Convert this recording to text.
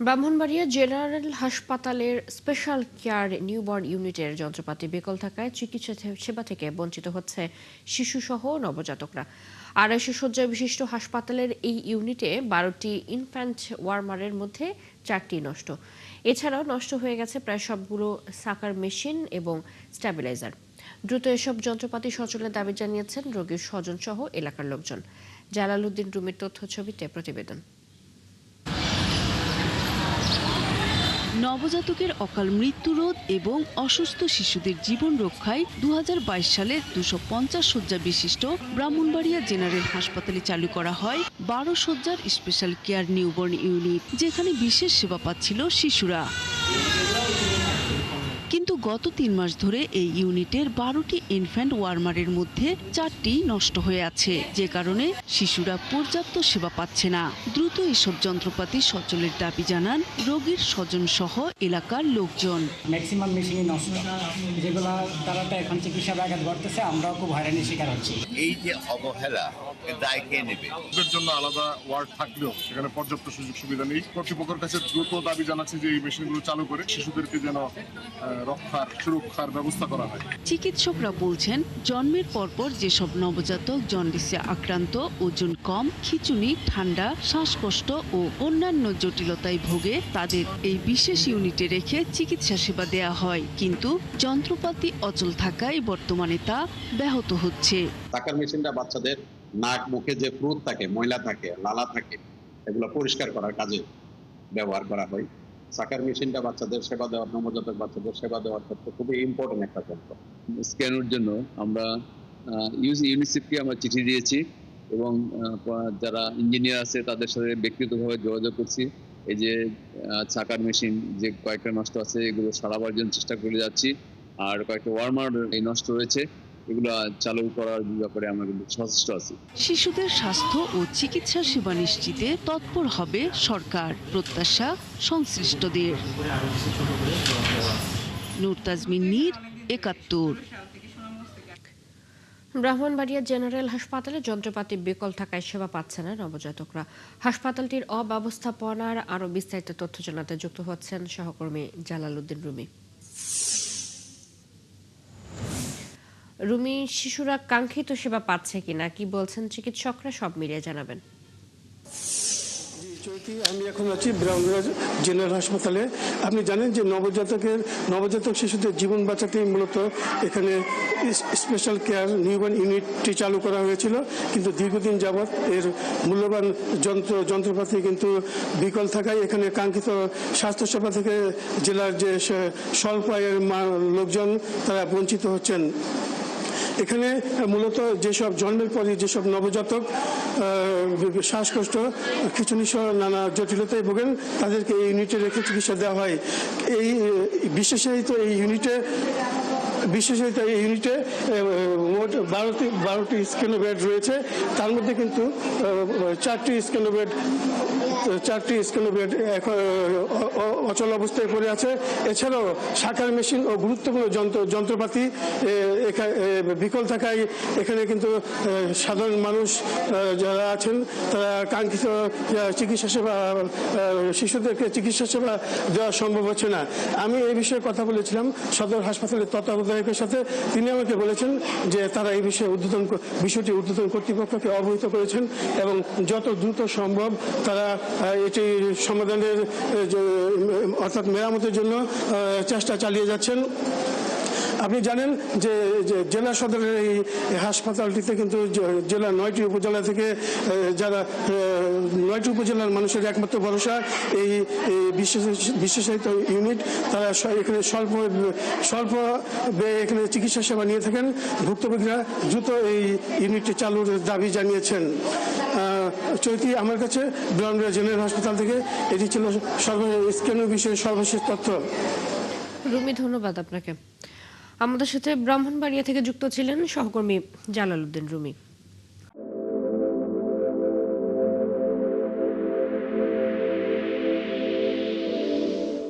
Brahmanbaria general হাসপাতালের special care newborn ইউনিটের যন্ত্রপাতি বিকল থাকায় চিকিৎসা সেবা থেকে বঞ্চিত হচ্ছে শিশুসহ নবজাতকরা। ২৫০ শয্যা বিশিষ্ট হাসপাতালের এই ইউনিটে ১২টি ইনফ্যান্ট ওয়ার্মারের মধ্যে ৪টি নষ্ট। এছাড়াও নষ্ট হয়ে গেছে প্রায় সবগুলো সাকার মেশিন এবং স্ট্যাবিলাইজার। দ্রুত এসব যন্ত্রপাতি সচলের দাবি জানিয়েছেন রোগীর স্বজনসহ এলাকার লোকজন। জালালউদ্দিন রুমির তথ্য ছবিতে প্রতিবেদন। নবজাতকের অকাল মৃত্যু রোধ এবং অসুস্থ শিশুদের জীবন রক্ষায় ২০২২ সালে ২৫০ শয্যা বিশিষ্ট ব্রাহ্মণবাড়িয়া জেনারেল হাসপাতালে চালু করা হয় ১২ শয্যার স্পেশাল কেয়ার নিউবর্ন ইউনিট, যেখানে বিশেষ সেবা পাচ্ছিল শিশুরা। কিন্তু গত ৩ মাস ধরে এই ইউনিটের ১২টি ইনফ্যান্ট ওয়ার্মারের মধ্যে ৪টি নষ্ট হয়ে আছে, যে কারণে শিশুরা পর্যাপ্ত সেবা পাচ্ছে না। দ্রুত এসব যন্ত্রপাতি সচলের দাবি জানান রোগীর স্বজন সহ এলাকার লোকজন। ম্যাক্সিমাম মেশিনই নষ্ট, যেগুলো তারা তো এখন চিকিৎসা ব্যাঘাত ঘটতেছে, আমরাও খুব হয়রানির শিকার হচ্ছি। এই যে অবহেলা, দায় কে নেবে? এর জন্য আলাদা ওয়ার্ড থাকলেও সেখানে পর্যাপ্ত সুযোগ সুবিধা নেই। কর্তৃপক্ষের কাছে দ্রুত দাবি জানাচ্ছে যে এই মেশিনগুলো চালু করে শিশুদেরকে যেন সুরক্ষার ব্যবস্থা করা হয়। চিকিৎসকরা বলছেন, জন্মের পরপর যেসব নবজাতক জন্ডিসে আক্রান্ত, ওজন কম, খিঁচুনি, ঠান্ডা, শ্বাসকষ্ট ও অন্যান্য জটিলতায় ভোগে, তাদের এই বিশেষ ইউনিটে রেখে চিকিৎসা সেবা দেয়া হয়। কিন্তু যন্ত্রপাতি অচল থাকায় বর্তমানে তা ব্যাহত হচ্ছে। সাকার মেশিনটা বাচ্চাদের নাক মুখে যে ফ্রুট থাকে, ময়লা থাকে, লালা থাকে, এগুলো পরিষ্কার করার কাজে ব্যবহার করা হয়। সাকার মেশিনটা বাচ্চাদের সেবা দেওয়ার, নবজাতক বাচ্চাদের সেবা দেওয়ার ক্ষেত্রে খুবই ইম্পর্টেন্ট একটা যন্ত্র। স্ক্যানের জন্য আমরা ইউনিসেফকে আমরা চিঠি দিয়েছি এবং যারা ইঞ্জিনিয়ার আছে তাদের সাথে ব্যক্তিগতভাবে যোগাযোগ করছি। এই যে সাকার মেশিন যে কয়েকটা নষ্ট আছে, এগুলো সারাবার জন্য চেষ্টা করে যাচ্ছি। আর কয়েকটা ওয়ার্মার এই নষ্ট রয়েছে, এগুলো চালু করার ব্যাপারে আমরা কিন্তু সচেষ্ট আছি। শিশুদের স্বাস্থ্য ও চিকিৎসা সেবা নিশ্চিতে তৎপর হবে সরকার, প্রত্যাশা সংশ্লিষ্টদের। নূর তাজমিন নীর, ৭১। ব্রাহ্মণবাড়িয়া জেনারেল হাসপাতালে যন্ত্রপাতি বিকল থাকায় সেবা পাচ্ছে না নবজাতকরা। হাসপাতালটির অব্যবস্থাপনার আরও বিস্তারিত তথ্য জানাতে যুক্ত হচ্ছেন সহকর্মী জালালউদ্দিন রুমি। রুমি, শিশুরা কাঙ্ক্ষিত সেবা পাচ্ছে কিনা, কি বলছেন চিকিৎসকরা, সব মিলিয়ে জানাবেন। আমি এখন আছি ব্রাহ্মণবাড়িয়া জেনারেল হাসপাতালে। আপনি জানেন যে নবজাতক শিশুদের জীবন বাঁচাতে মূলত এখানে স্পেশাল কেয়ার নিউবর্ন ইউনিটটি চালু করা হয়েছিল, কিন্তু দীর্ঘদিন যাবৎ এর মূল্যবান যন্ত্রপাতি কিন্তু বিকল থাকায় এখানে কাঙ্ক্ষিত স্বাস্থ্যসেবা থেকে জেলার যে স্বল্প আয়ের লোকজন তারা বঞ্চিত হচ্ছেন। এখানে মূলত যেসব জন্মের পরে যেসব নবজাতক শ্বাসকষ্ট, খিঁচুনি সহ নানা জটিলতায় ভোগেন, তাদেরকে এই ইউনিটে রেখে চিকিৎসা দেওয়া হয়। এই বিশেষায়িত এই ইউনিটে মোট 12টি স্ক্যানো বেড রয়েছে। তার মধ্যে কিন্তু 4টি স্ক্যানো বেড অচল অবস্থায় পড়ে আছে। এছাড়াও সাকার মেশিন ও গুরুত্বপূর্ণ যন্ত্রপাতি বিকল থাকায় এখানে কিন্তু সাধারণ মানুষ যারা আছেন তারা কাঙ্ক্ষিত চিকিৎসা সেবা, শিশুদেরকে চিকিৎসা সেবা দেওয়া সম্ভব হচ্ছে না। আমি এই বিষয়ে কথা বলেছিলাম সদর হাসপাতালের তত্ত্বাবধায়কের সাথে। তিনি আমাকে বলেছেন যে তারা এই বিষয়ে বিষয়টি ঊর্ধ্বতন কর্তৃপক্ষকে অবহিত করেছেন এবং যত দ্রুত সম্ভব তারা এটি সমাধানের অর্থাৎ মেরামতের জন্য চেষ্টা চালিয়ে যাচ্ছেন। আপনি জানেন যে জেলা সদরের এই হাসপাতালটিতে কিন্তু জেলা 9টি উপজেলা থেকে যারা 9টি উপজেলার মানুষের একমাত্র ভরসা এই বিশেষায়িত ইউনিট। তারা এখানে স্বল্প ব্যয়ে এখানে চিকিৎসা সেবা নিয়ে থাকেন। ভুক্তভোগীরা দ্রুত এই ইউনিটটি চালুর দাবি জানিয়েছেন। চৈতি, আমার কাছে ব্রাহ্মণবাড়িয়া জেনারেল হাসপাতাল থেকে এটি ছিল স্ক্যানের বিষয়ে সর্বশেষ তথ্য। রুমি, ধন্যবাদ আপনাকে। আমাদের সাথে ব্রাহ্মণবাড়িয়া থেকে যুক্ত ছিলেন সহকর্মী জালালউদ্দিন রুমি।